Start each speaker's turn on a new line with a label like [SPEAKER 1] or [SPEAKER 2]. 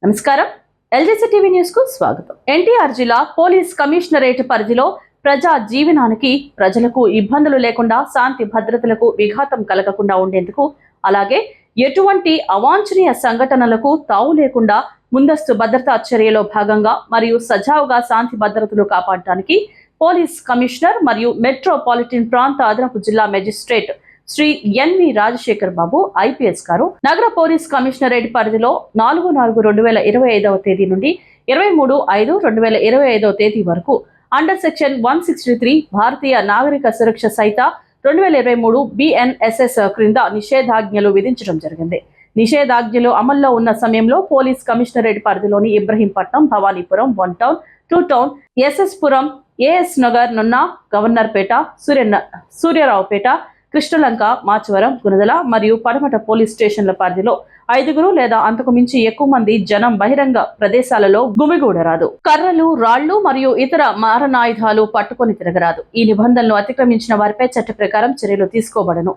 [SPEAKER 1] నమస్కారం. LGC TV news కు స్వాగతం. ఎన్టీఆర్ జిల్లా పోలీస్ కమిషనరేట్ పరిధిలో ప్రజా జీవనానికి ప్రజలకు ఇబ్బందులు లేకుండా శాంతి భద్రతలకు విఘాతం కలగకుండా ఉండేందుకు అలాగే ఎటువంటి అవాంఛనీయ సంఘటనలకు తావు లేకుండా ముందస్తు భద్రతా చర్యలో భాగంగా మరియు సజావుగా శాంతి భద్రతలు కాపాడటానికి పోలీస్ కమిషనర్ మరియు మెట్రోపాలిటన్ ప్రాంత అదనపు జిల్లా మెజిస్ట్రేట్ శ్రీ ఎన్వి రాజశేఖర్ బాబు ఐపీఎస్ గారు నగర పోలీస్ కమిషనరేట్ పరిధిలో 4/4/2025 తేదీ నుండి 23/5/2025 తేదీ వరకు అండర్ సెక్షన్ 163 భారతీయ నాగరిక సురక్ష సహిత 2023 BNSS క్రింద నిషేధాజ్ఞలు విధించడం జరిగింది. నిషేధాజ్ఞలు అమల్లో ఉన్న సమయంలో పోలీస్ కమిషనరేట్ పరిధిలోని Ibrahimpatnam, Bhavanipuram, 1 town, 2 town, SS Puram, AS Nagar, Nunna, Governorpet, Suryaraopeta, Krishnalanka, Machavaram, Gunadala మరియు పడమట పోలీస్ స్టేషన్ల పరిధిలో 5 లేదా అంతకు మించి ఎక్కువ మంది జనం బహిరంగ ప్రదేశాలలో గుమిగూడరాదు. కర్రలు, రాళ్లు మరియు ఇతర మారణాయుధాలు పట్టుకొని తిరగరాదు. ఈ నిబంధనలు అతిక్రమించిన వారిపై చట్ట ప్రకారం చర్యలు తీసుకోబడను.